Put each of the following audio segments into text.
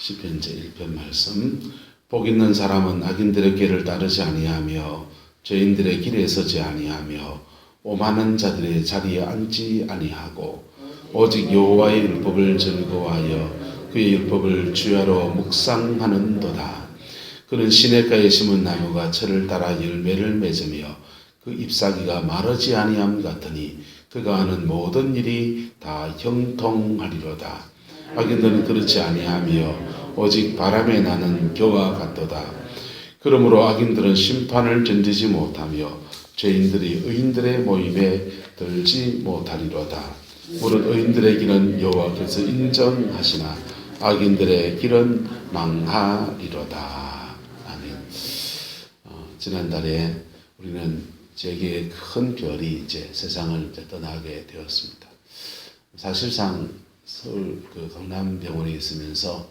시편 제1편 말씀. 복 있는 사람은 악인들의 길을 따르지 아니하며 죄인들의 길에 서지 아니하며 오만한 자들의 자리에 앉지 아니하고 오직 여호와의 율법을 즐거워하여 그의 율법을 주야로 묵상하는도다. 그는 시냇가에 심은 나무가 철을 따라 열매를 맺으며 그 잎사귀가 마르지 아니함 같으니 그가 하는 모든 일이 다 형통하리로다. 악인들은 그렇지 아니하며 오직 바람에 나는 겨와 같도다. 그러므로 악인들은 심판을 견디지 못하며 죄인들이 의인들의 모임에 들지 못하리로다. 무릇 의인들의 길은 여호와께서 인정하시나 악인들의 길은 망하리로다. 아멘. 지난달에 우리는 세계의 큰 별이 이제 세상을 떠나게 되었습니다. 사실상 서울 강남병원에 있으면서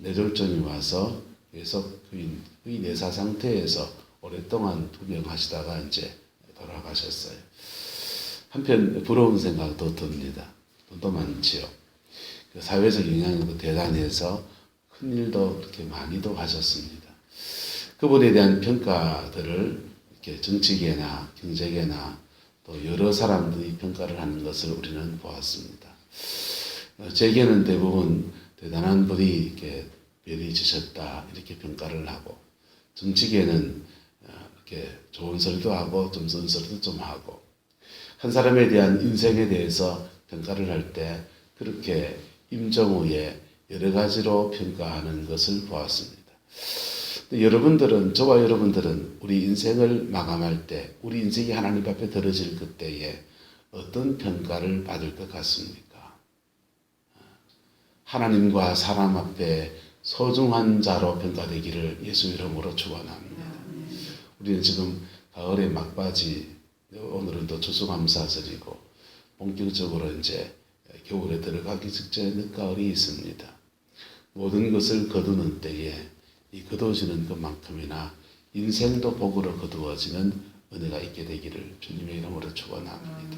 뇌졸중이 와서 계속 거의 내사 상태에서 오랫동안 투병하시다가 이제 돌아가셨어요. 한편 부러운 생각도 듭니다. 돈도 많지요. 사회적 영향력도 대단해서 큰 일도 그렇게 많이도 하셨습니다. 그분에 대한 평가들을 이렇게 정치계나 경제계나 또 여러 사람들이 평가를 하는 것을 우리는 보았습니다. 제게는 대부분 대단한 분이 이렇게 별이 지셨다 이렇게 평가를 하고, 정치계는 이렇게 좋은 소리도 하고 좀 쓴 소리도 좀 하고, 한 사람에 대한 인생에 대해서 평가를 할 때 그렇게 임정우의 여러 가지로 평가하는 것을 보았습니다. 저와 여러분들은 우리 인생을 마감할 때, 우리 인생이 하나님 앞에 들어질 그때에 어떤 평가를 받을 것 같습니까? 하나님과 사람 앞에 소중한 자로 평가되기를 예수 이름으로 축원합니다. 우리는 지금 가을의 막바지, 오늘은 또 추수감사절이고 본격적으로 이제 겨울에 들어가기 직전에 늦가을이 있습니다. 모든 것을 거두는 때에 이 거두어지는 것만큼이나 인생도 복으로 거두어지는 은혜가 있게 되기를 주님의 이름으로 축원합니다.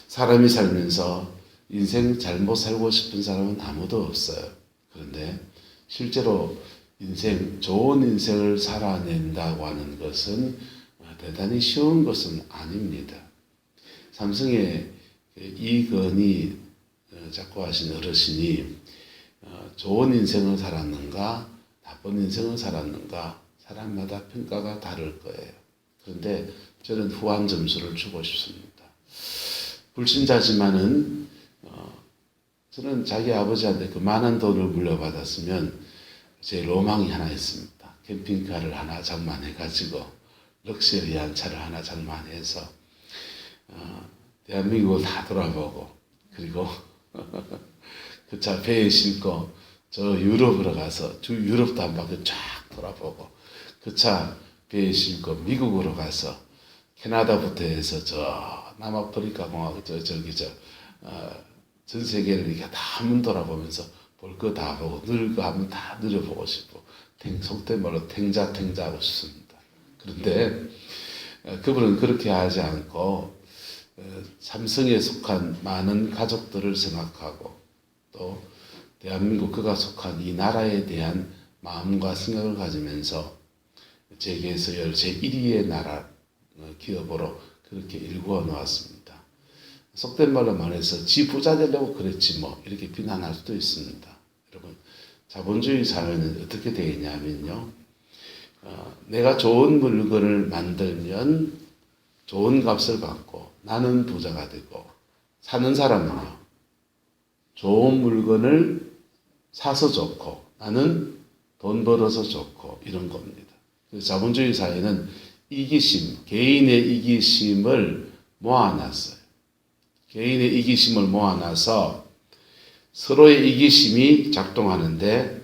사람이 살면서 인생 잘못 살고 싶은 사람은 아무도 없어요. 그런데 실제로 좋은 인생을 살아낸다고 하는 것은 대단히 쉬운 것은 아닙니다. 삼성의 이건희 작고하신 어르신이 좋은 인생을 살았는가 나쁜 인생을 살았는가 사람마다 평가가 다를 거예요. 그런데 저는 후한 점수를 주고 싶습니다. 불신자지만은 저는 자기 아버지한테 그 많은 돈을 물려받았으면 제 로망이 하나 있습니다. 캠핑카를 하나 장만해가지고 럭셔리한 차를 하나 장만해서 대한민국을 다 돌아보고, 그리고 그 차 배에 싣고 저 유럽으로 가서 유럽도 한 바퀴 쫙 돌아보고, 그 차 배에 싣고 미국으로 가서 캐나다부터 해서 저 남아프리카 공화국 전 세계를 이렇게 다 한번 돌아보면서 볼 거 다 보고 누릴 거 한번 다 누려보고 싶고, 속된 말로 탱자하고 싶습니다. 그런데 그분은 그렇게 하지 않고 삼성에 속한 많은 가족들을 생각하고 또 대한민국 그가 속한 이 나라에 대한 마음과 생각을 가지면서 세계에서 제1위의 나라 기업으로 그렇게 일구어 놓았습니다. 속된 말로 말해서 지 부자 되려고 그랬지 뭐 이렇게 비난할 수도 있습니다. 여러분, 자본주의 사회는 어떻게 되겠냐면요, 내가 좋은 물건을 만들면 좋은 값을 받고 나는 부자가 되고, 사는 사람은요 좋은 물건을 사서 좋고 나는 돈 벌어서 좋고 이런 겁니다. 자본주의 사회는 이기심, 개인의 이기심을 모아놨어요. 개인의 이기심을 모아놔서 서로의 이기심이 작동하는데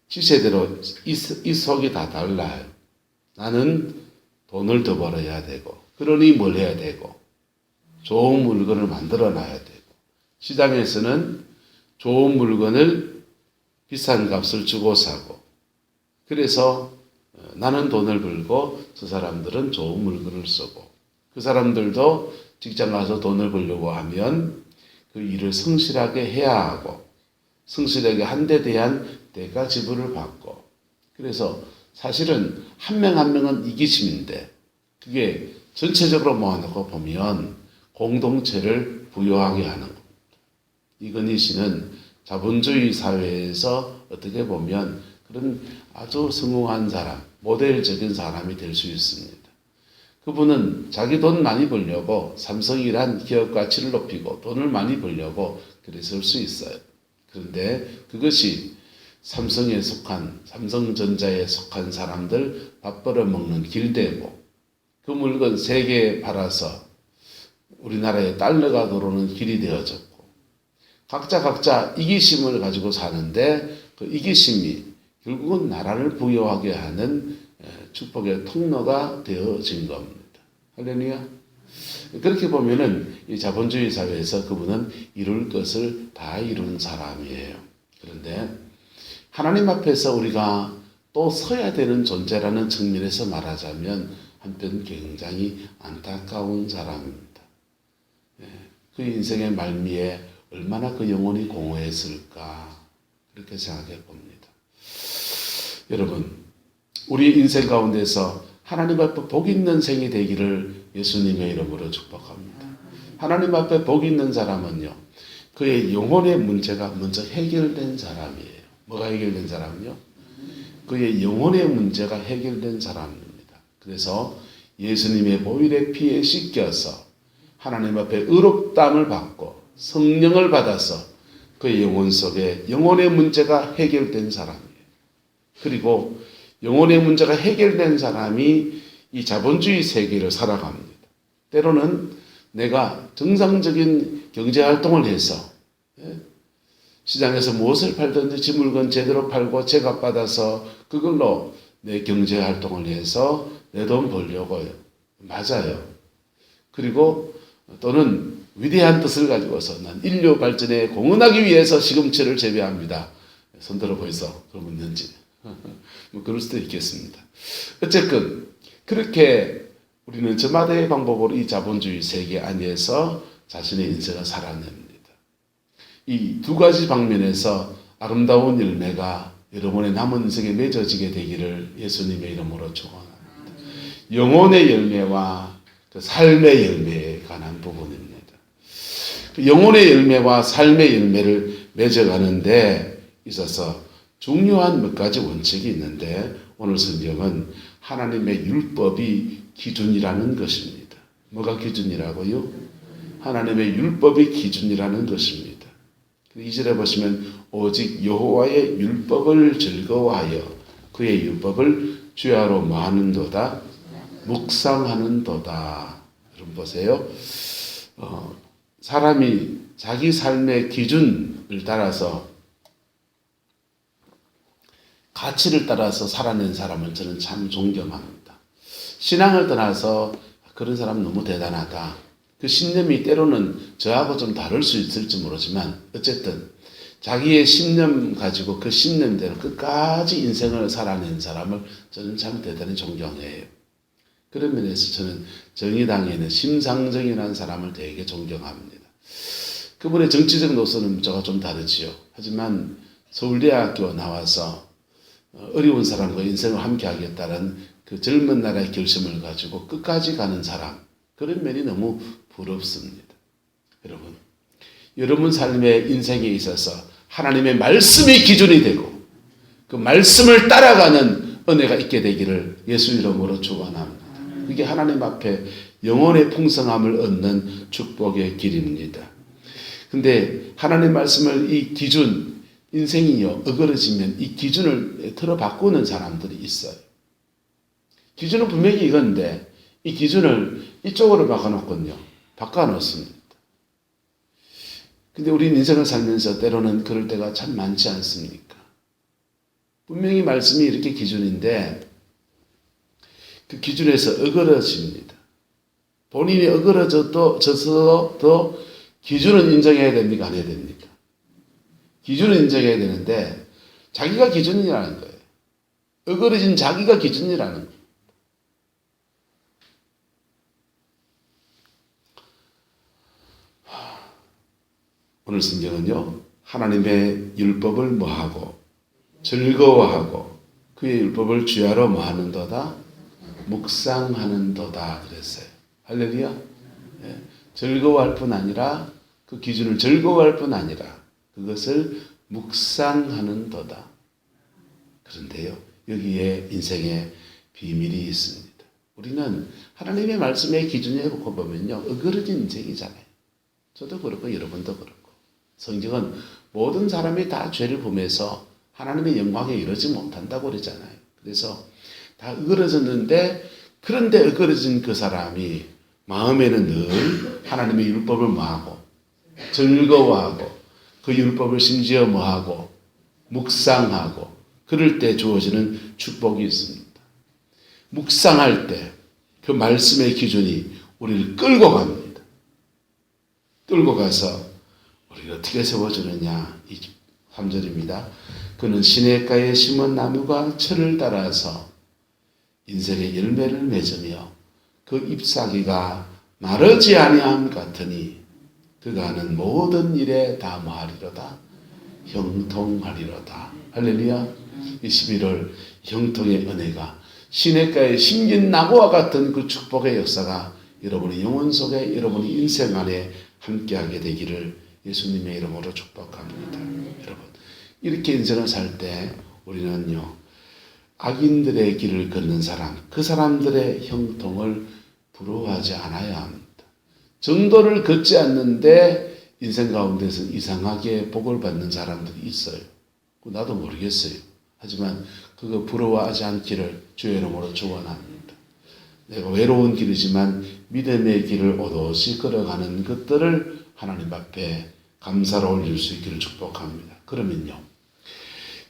지체대로 이 속이 다 달라요. 나는 돈을 더 벌어야 되고, 그러니 뭘 해야 되고, 좋은 물건을 만들어 놔야 되고, 시장에서는 좋은 물건을 비싼 값을 주고 사고, 그래서 나는 돈을 벌고 저 사람들은 좋은 물건을 쓰고, 그 사람들도 직장 가서 돈을 벌려고 하면 그 일을 성실하게 해야 하고, 성실하게 한 데 대한 대가 지불을 받고, 그래서 사실은 한 명 한 명은 이기심인데 그게 전체적으로 모아놓고 보면 공동체를 부여하게 하는 겁니다. 이건희 씨는 자본주의 사회에서 어떻게 보면 그런 아주 성공한 사람, 모델적인 사람이 될 수 있습니다. 그분은 자기 돈 많이 벌려고 삼성이란 기업 가치를 높이고 돈을 많이 벌려고 그랬을 수 있어요. 그런데 그것이 삼성에 속한, 삼성전자에 속한 사람들 밥 벌어먹는 길대고, 그 물건 3개 팔아서 우리나라에 달러가 들어오는 길이 되어졌고, 각자 이기심을 가지고 사는데 그 이기심이 결국은 나라를 부여하게 하는 축복의 통로가 되어진 겁니다. 할렐루야. 그렇게 보면은 이 자본주의 사회에서 그분은 이룰 것을 다 이룬 사람이에요. 그런데 하나님 앞에서 우리가 또 서야 되는 존재라는 측면에서 말하자면 한편 굉장히 안타까운 사람입니다. 그 인생의 말미에 얼마나 그 영혼이 공허했을까, 그렇게 생각해 봅니다. 여러분, 우리 인생 가운데서 하나님 앞에 복 있는 생이 되기를 예수님의 이름으로 축복합니다. 하나님 앞에 복 있는 사람은요, 그의 영혼의 문제가 먼저 해결된 사람이에요. 뭐가 해결된 사람은요? 그의 영혼의 문제가 해결된 사람입니다. 그래서 예수님의 보혈의 피에 씻겨서 하나님 앞에 의롭다함을 받고 성령을 받아서 그의 영혼 속에 영혼의 문제가 해결된 사람이에요. 그리고 영혼의 문제가 해결된 사람이 이 자본주의 세계를 살아갑니다. 때로는 내가 정상적인 경제활동을 해서 시장에서 무엇을 팔든지 지 물건 제대로 팔고 제값받아서 그걸로 내 경제활동을 해서 내 돈 벌려고요. 맞아요. 그리고 또는 위대한 뜻을 가지고서 난 인류 발전에 공헌하기 위해서 시금치를 재배합니다. 손들어 보이소. 그러면 있는지. 뭐 그럴 수도 있겠습니다. 어쨌든 그렇게 우리는 저마다의 방법으로 이 자본주의 세계 안에서 자신의 인생을 살아냅니다. 이 두 가지 방면에서 아름다운 열매가 여러분의 남은 인생에 맺어지게 되기를 예수님의 이름으로 축원합니다. 영혼의 열매와 그 삶의 열매에 관한 부분입니다. 그 영혼의 열매와 삶의 열매를 맺어가는 데 있어서 중요한 몇 가지 원칙이 있는데 오늘 성경은 하나님의 율법이 기준이라는 것입니다. 뭐가 기준이라고요? 하나님의 율법이 기준이라는 것입니다. 2절에 보시면 오직 여호와의 율법을 즐거워하여 그의 율법을 주야로 마는도다, 묵상하는도다. 여러분 보세요. 사람이 자기 삶의 기준을 따라서 가치를 따라서 살아낸 사람을 저는 참 존경합니다. 신앙을 떠나서 그런 사람 너무 대단하다. 그 신념이 때로는 저하고 좀 다를 수 있을지 모르지만 어쨌든 자기의 신념 가지고 그 신념대로 끝까지 인생을 살아낸 사람을 저는 참 대단히 존경해요. 그런 면에서 저는 정의당에 있는 심상정이라는 사람을 되게 존경합니다. 그분의 정치적 노선은 저와 좀 다르지요. 하지만 서울대학교 나와서 어려운 사람과 인생을 함께 하겠다는 그 젊은 날의 결심을 가지고 끝까지 가는 사람, 그런 면이 너무 부럽습니다. 여러분 삶의 인생에 있어서 하나님의 말씀이 기준이 되고 그 말씀을 따라가는 은혜가 있게 되기를 예수 이름으로 축원합니다. 이게 하나님 앞에 영혼의 풍성함을 얻는 축복의 길입니다. 근데 하나님 말씀을 이 기준, 인생이요 어그러지면 이 기준을 틀어 바꾸는 사람들이 있어요. 기준은 분명히 이건데 이 기준을 이쪽으로 바꿔놓습니다. 근데 우리 인생을 살면서 때로는 그럴 때가 참 많지 않습니까? 분명히 말씀이 이렇게 기준인데 그 기준에서 어그러집니다. 본인이 어그러져도 기준은 인정해야 됩니까? 안 해야 됩니까? 기준은 인정해야 되는데 자기가 기준이라는 거예요. 어그러진 자기가 기준이라는 거예요. 오늘 성경은요, 하나님의 율법을 뭐하고 즐거워하고 그의 율법을 주야로 뭐하는도다? 묵상하는도다 그랬어요. 할렐루야. 예. 즐거워할 뿐 아니라 그 기준을 즐거워할 뿐 아니라 그것을 묵상하는도다. 그런데요, 여기에 인생의 비밀이 있습니다. 우리는 하나님의 말씀의 기준에 놓고 보면요, 어그러진 인생이잖아요. 저도 그렇고 여러분도 그렇고. 성경은 모든 사람이 다 죄를 범해서 하나님의 영광에 이르지 못한다고 그러잖아요. 그래서 다 어그러졌는데, 그런데 어그러진 그 사람이 마음에는 늘 하나님의 율법을 뭐하고 즐거워하고 그 율법을 심지어 뭐하고 묵상하고 그럴 때 주어지는 축복이 있습니다. 묵상할 때 그 말씀의 기준이 우리를 끌고 갑니다. 끌고 가서 우리를 어떻게 세워주느냐. 이 3절입니다. 그는 시냇가에 심은 나무가 철을 따라서 인생의 열매를 맺으며 그 잎사귀가 마르지 아니함 같으니 그가 하는 모든 일에 다 뭐하리로다? 형통하리로다. 할렐루야. 이 11월 형통의 은혜가 시냇가에 심긴 나무와 같은 그 축복의 역사가 여러분의 영혼 속에 여러분의 인생 안에 함께하게 되기를 예수님의 이름으로 축복합니다. 여러분, 이렇게 인생을 살 때 우리는요, 악인들의 길을 걷는 사람, 그 사람들의 형통을 부러워하지 않아야 합니다. 정도를 걷지 않는데 인생 가운데서 이상하게 복을 받는 사람들이 있어요. 나도 모르겠어요. 하지만 그거 부러워하지 않기를 주의 이름으로 축원합니다. 내가 외로운 길이지만 믿음의 길을 오롯이 걸어가는 것들을 하나님 앞에 감사로 올릴 수 있기를 축복합니다. 그러면요,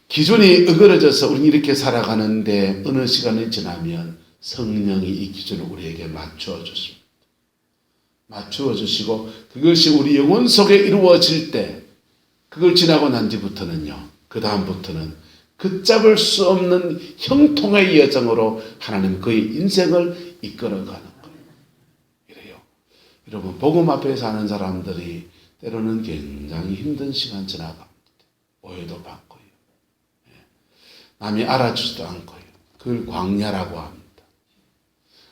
기준이 어그러져서 우리 이렇게 살아가는데 어느 시간이 지나면 성령이 이 기준을 우리에게 맞추어 주십니다. 맞추어 주시고 그것이 우리 영혼 속에 이루어질 때 그걸 지나고 난 뒤부터는요, 그 다음부터는 걷잡을 수 없는 형통의 여정으로 하나님 그의 인생을 이끌어가는 거예요. 이래요. 여러분, 복음 앞에 사는 사람들이 때로는 굉장히 힘든 시간 지나갑니다. 오해도 받고요. 남이 알아주지도 않고요. 그걸 광야라고 합니다.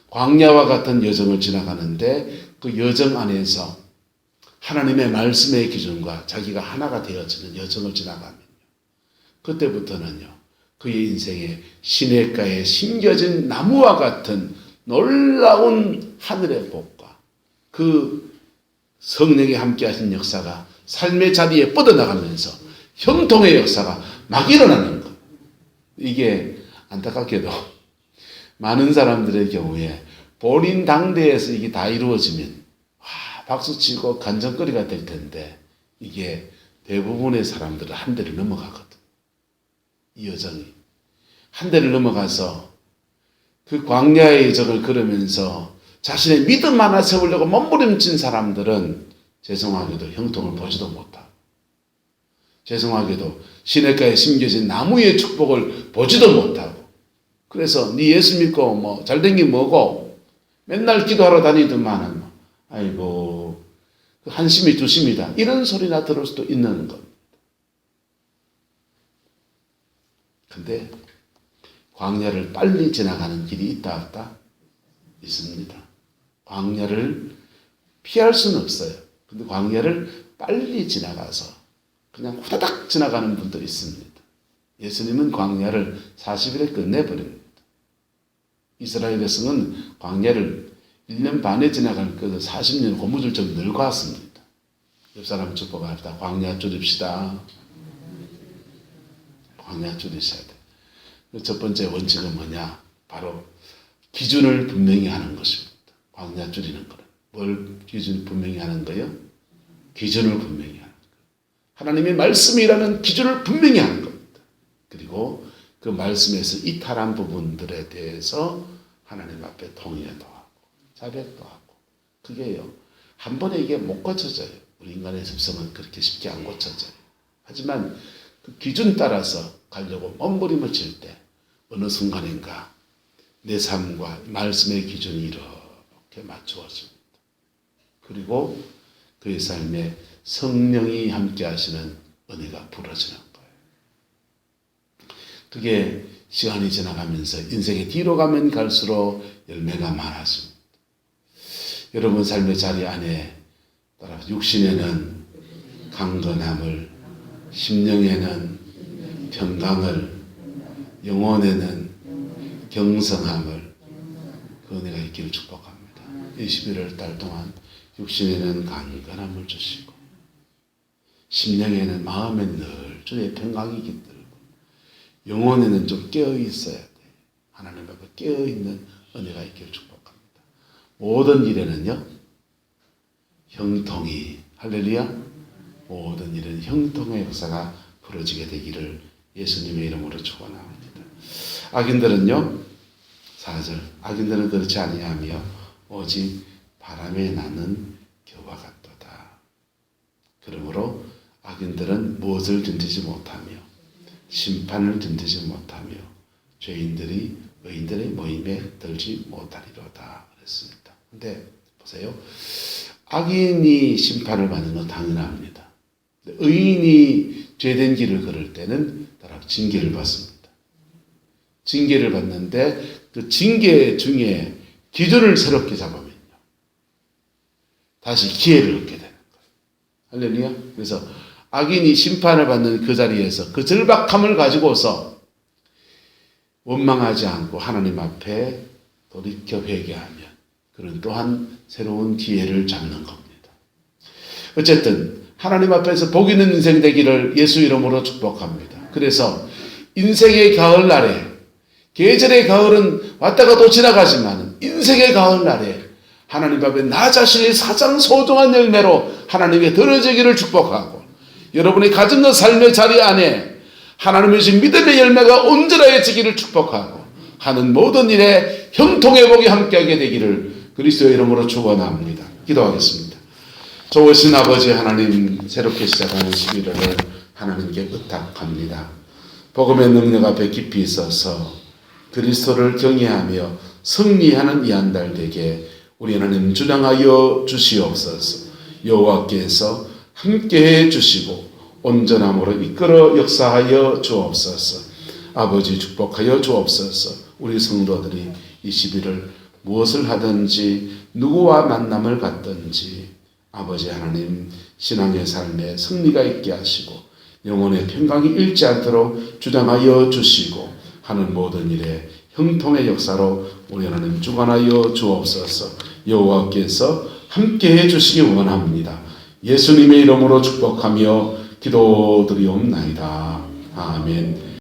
광야와 같은 여정을 지나가는데 그 여정 안에서 하나님의 말씀의 기준과 자기가 하나가 되어지는 여정을 지나가면요, 그때부터는요, 그의 인생에 시냇가에 심겨진 나무와 같은 놀라운 하늘의 복과 그 성령이 함께 하신 역사가 삶의 자리에 뻗어나가면서 형통의 역사가 막 일어나는 것. 이게 안타깝게도 많은 사람들의 경우에 본인 당대에서 이게 다 이루어지면 박수치고 간정거리가 될 텐데 이게 대부분의 사람들은 한 대를 넘어가거든. 이 여정이 한 대를 넘어가서 그 광야의 여정을 걸으면서 자신의 믿음 하나 세우려고 몸부림친 사람들은 죄송하게도 형통을 보지도 못하고, 죄송하게도 시냇가에 심겨진 나무의 축복을 보지도 못하고, 그래서 네 예수 믿고 뭐 잘된 게 뭐고 맨날 기도하러 다니더만은 아이고 한심이 두심이다 이런 소리나 들을 수도 있는 겁니다. 근데 광야를 빨리 지나가는 길이 있다 없다? 있습니다. 광야를 피할 수는 없어요. 근데 광야를 빨리 지나가서 그냥 후다닥 지나가는 분도 있습니다. 예수님은 광야를 40일에 끝내버립니다. 이스라엘에서는 광야를 1년 반에 지나갈 것을 40년 고무줄처럼 늙어왔습니다. 옆 사람 축복합니다. 광야 줄입시다. 광야 줄이셔야 돼. 첫 번째 원칙은 뭐냐? 바로 기준을 분명히 하는 것입니다. 광야 줄이는 거는. 뭘 기준 분명히 하는 거예요? 기준을 분명히 하는 거예요. 하나님의 말씀이라는 기준을 분명히 하는 겁니다. 그리고 그 말씀에서 이탈한 부분들에 대해서 하나님 앞에 통회도 하고 자백도 하고. 그게요, 한 번에 이게 못 고쳐져요. 우리 인간의 습성은 그렇게 쉽게 안 고쳐져요. 하지만 그 기준 따라서 가려고 몸부림을 칠 때 어느 순간인가 내 삶과 말씀의 기준이 이렇게 맞추어집니다. 그리고 그의 삶에 성령이 함께 하시는 은혜가 부러지는 거예요. 그게 시간이 지나가면서 인생의 뒤로 가면 갈수록 열매가 많아집니다. 여러분 삶의 자리 안에 따라 육신에는 강건함을, 심령에는 평강을, 영혼에는 경성함을, 그 은혜가 있기를 축복합니다. 이 11월 달 동안 육신에는 강건함을 주시고 심령에는 마음에 늘 주의 평강이 깃들고 영혼에는 좀 깨어 있어야 돼. 하나님 앞에 깨어 있는 은혜가 있기를 축복합니다. 모든 일에는요 형통이, 할렐루야, 모든 일은 형통의 역사가 벌어지게 되기를 예수님의 이름으로 축원합니다. 악인들은요 4절, 악인들은 그렇지 아니하며 오직 바람에 나는 겨와 같도다. 그러므로 악인들은 무엇을 던지지 못하며 심판을 던지지 못하며 죄인들이 의인들의 모임에 들지 못하리로다 그랬습니다. 근데 보세요. 악인이 심판을 받는 건 당연합니다. 의인이 죄된 길을 걸을 때는 따라 징계를 받습니다. 징계를 받는데 그 징계 중에 기준을 새롭게 잡으면요 다시 기회를 얻게 되는 거예요. 할렐루야. 그래서 악인이 심판을 받는 그 자리에서 그 절박함을 가지고서 원망하지 않고 하나님 앞에 돌이켜 회개하면 그는 또한 새로운 기회를 잡는 겁니다. 어쨌든 하나님 앞에서 복 있는 인생 되기를 예수 이름으로 축복합니다. 그래서 인생의 가을날에, 계절의 가을은 왔다가 또 지나가지만 인생의 가을날에 하나님 앞에 나 자신이 가장 소중한 열매로 하나님께 드러지기를 축복하고 여러분의 가정과 삶의 자리 안에 하나님의 주신 믿음의 열매가 온전해지기를 축복하고 하는 모든 일에 형통의 복이 함께하게 되기를 그리스도의 이름으로 축원합니다. 기도하겠습니다. 좋으신 아버지 하나님, 새롭게 시작하는 11월을 하나님께 부탁합니다. 복음의 능력 앞에 깊이 있어서 그리스도를 경외하며 승리하는 이 한 달 되게 우리 하나님 주장하여 주시옵소서. 여호와께서 함께해 주시고 온전함으로 이끌어 역사하여 주옵소서. 아버지 축복하여 주옵소서. 우리 성도들이 이 11월 무엇을 하든지 누구와 만남을 갖든지 아버지 하나님 신앙의 삶에 승리가 있게 하시고 영혼의 평강이 잃지 않도록 주장하여 주시고 하는 모든 일에 형통의 역사로 우리 하나님 주관하여 주옵소서. 여호와께서 함께해 주시기 원합니다. 예수님의 이름으로 축복하며 기도드리옵나이다. 아멘.